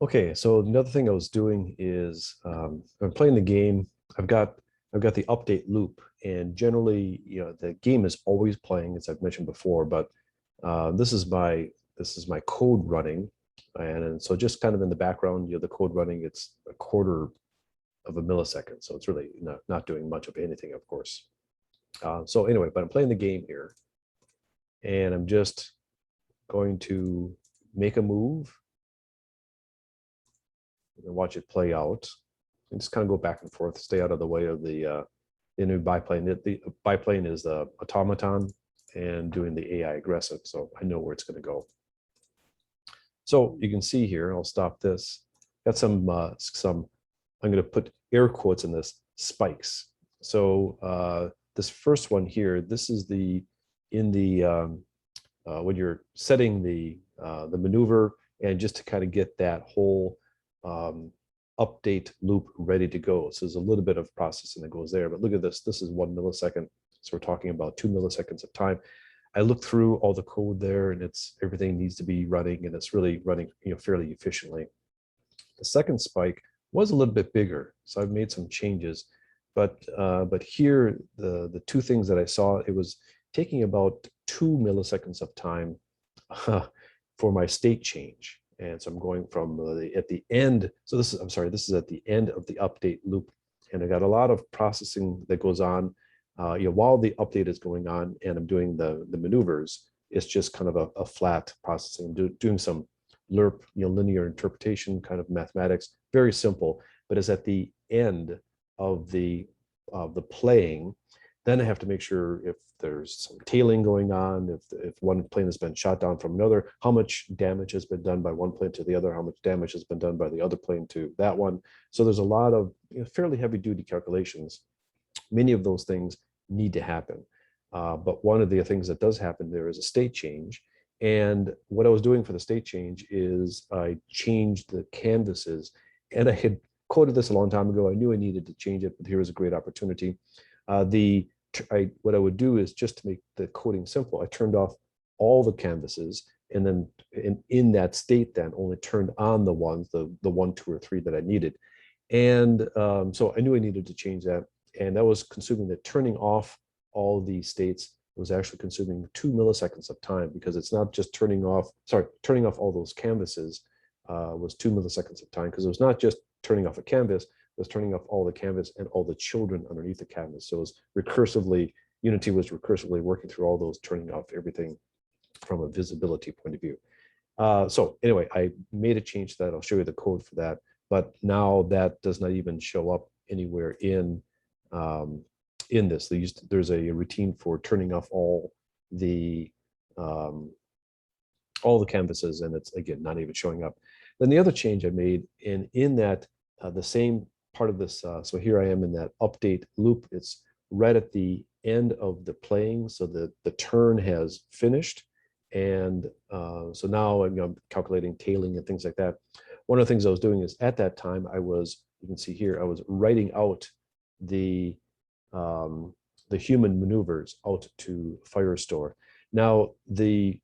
Okay, so another thing I was doing is I'm playing the game. I've got the update loop, and generally, the game is always playing, as I've mentioned before. But this is my code running, and so just kind of in the background, the code running. It's a quarter of a millisecond, so it's really not doing much of anything, of course. So anyway, but I'm playing the game here, and I'm just going to make a move and watch it play out. And just kind of go back and forth, stay out of the way of the new biplane. The biplane is the automaton and doing the AI aggressive, so I know where it's going to go. So you can see here, I'll stop this. Got some, I'm going to put air quotes in this, spikes. So this first one here, this is when you're setting the maneuver, and just to kind of get that whole update loop ready to go. So there's a little bit of processing that goes there, but look at this. This is 1 millisecond. So we're talking about 2 milliseconds of time. I looked through all the code there, and everything needs to be running, and it's really running fairly efficiently. The second spike was a little bit bigger, so I've made some changes. But here, the two things that I saw, it was taking about 2 milliseconds of time for my state change. And so I'm going from at the end. So this is at the end of the update loop. And I got a lot of processing that goes on while the update is going on, and I'm doing the maneuvers. It's just kind of a flat processing, doing some LERP, linear interpretation kind of mathematics, very simple. But it's at the end of the playing. Then I have to make sure if there's some tailing going on, if one plane has been shot down from another, how much damage has been done by one plane to the other, how much damage has been done by the other plane to that one. So there's a lot of fairly heavy duty calculations. Many of those things need to happen. But one of the things that does happen there is a state change. And what I was doing for the state change is I changed the canvases, and I had coded this a long time ago. I knew I needed to change it, but here was a great opportunity. What I would do is, just to make the coding simple, I turned off all the canvases, and then in that state then only turned on the ones, the 1, 2, or 3 that I needed. And so I knew I needed to change that, and that was consuming the turning off all the states was actually consuming 2 milliseconds of time, because it's not just turning off all those canvases was 2 milliseconds of time, because it was not just turning off a canvas, was turning off all the canvas and all the children underneath the canvas. So it was recursively, Unity was recursively working through all those, turning off everything from a visibility point of view. So anyway, I made a change to that. I'll show you the code for that. But now that does not even show up anywhere in this. There's a routine for turning off all the canvases, and it's, again, not even showing up. Then the other change I made in that the same part of this, so here I am in that update loop. It's right at the end of the playing, so the turn has finished. And so now I'm calculating tailing and things like that. One of the things I was doing is, at that time, you can see here, I was writing out the human maneuvers out to Firestore. Now, the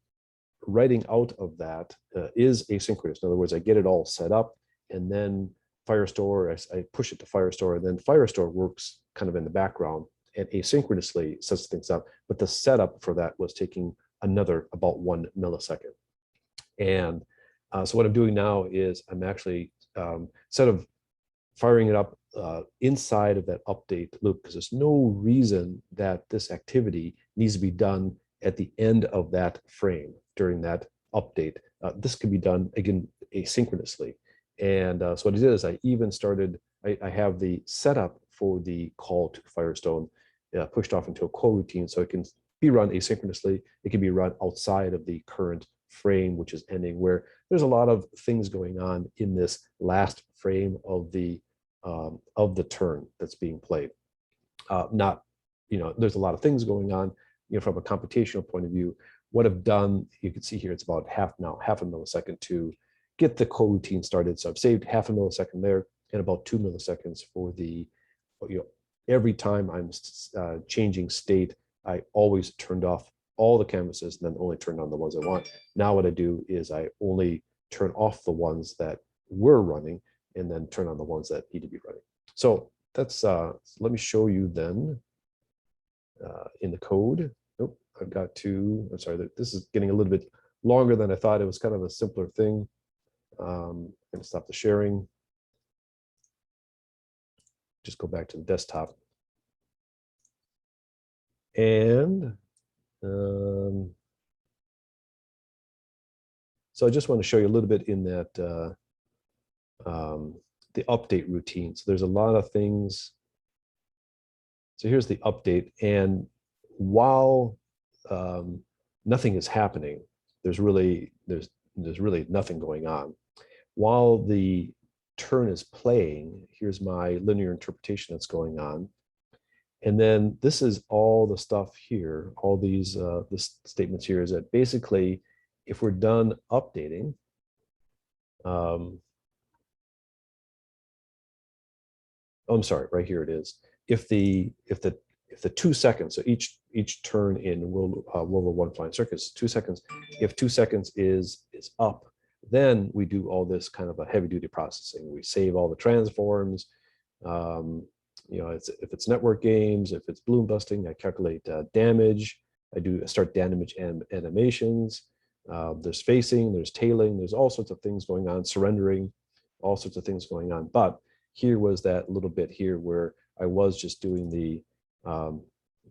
writing out of that is asynchronous. In other words, I get it all set up, and then Firestore, I push it to Firestore, and then Firestore works kind of in the background and asynchronously sets things up. But the setup for that was taking another about 1 millisecond. And so what I'm doing now is I'm actually, instead of firing it up inside of that update loop, because there's no reason that this activity needs to be done at the end of that frame during that update. This could be done, again, asynchronously. And so what I did is I even started, I have the setup for the call to Firestone pushed off into a coroutine, so it can be run asynchronously. It can be run outside of the current frame, which is ending, where there's a lot of things going on in this last frame of the turn that's being played. There's a lot of things going on, from a computational point of view. What I've done, you can see here, it's about half a millisecond to get the coroutine started. So I've saved half a millisecond there, and about 2 milliseconds for the, every time I'm changing state, I always turned off all the canvases and then only turned on the ones I want. Now what I do is I only turn off the ones that were running, and then turn on the ones that need to be running. So that's, let me show you then in the code. Nope, I've got to, I'm sorry, this is getting a little bit longer than I thought. It was kind of a simpler thing. I'm going to stop the sharing. Just go back to the desktop. And so I just want to show you a little bit in that the update routine. So there's a lot of things. So here's the update, and while nothing is happening, there's really nothing going on. While the turn is playing, here's my linear interpretation that's going on. And then this is all the stuff here, all these statements here, is that basically, if we're done updating, oh, I'm sorry, right here it is. If the 2 seconds, so each turn in World War I Flying Circus, 2 seconds. If 2 seconds is up, then we do all this kind of a heavy duty processing. We save all the transforms. You know, if it's network games, if it's balloon busting, I calculate damage. I start damage animations. There's facing, there's tailing, there's all sorts of things going on, surrendering, all sorts of things going on. But here was that little bit here where I was just doing the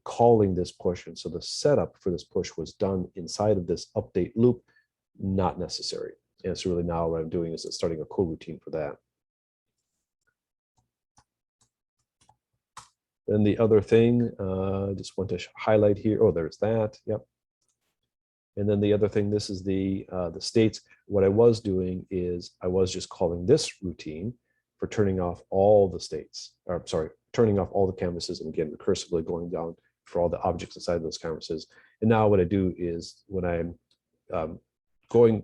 calling this push. And so the setup for this push was done inside of this update loop, not necessary. And so really now what I'm doing is starting a coroutine for that. Then the other thing, I just want to highlight here. Oh, there's that. Yep. And then the other thing, this is the states. What I was doing is I was just calling this routine for turning off all the states, or sorry, turning off all the canvases, and again, recursively going down for all the objects inside those canvases. And now what I do is when I'm calling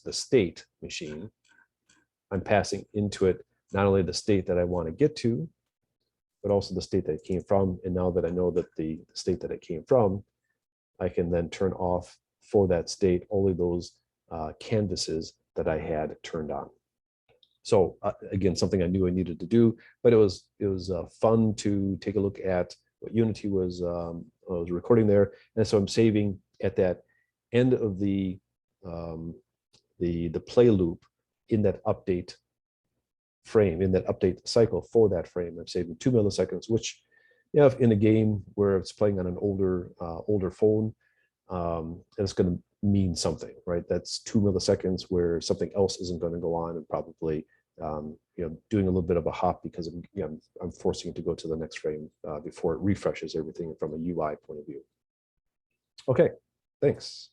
the state machine, I'm passing into it not only the state that I want to get to, but also the state that it came from. And now that I know that the state that it came from, I can then turn off for that state only those canvases that I had turned on. So again, something I knew I needed to do, but it was fun to take a look at what Unity was recording there. And so I'm saving at that end of the play loop in that update frame, in that update cycle for that frame. I'm saving 2 milliseconds, which, you know, if in a game where it's playing on an older phone, it's going to mean something, right? That's 2 milliseconds where something else isn't going to go on, and probably you know, doing a little bit of a hop because I'm forcing it to go to the next frame before it refreshes everything from a UI point of view. Okay, thanks.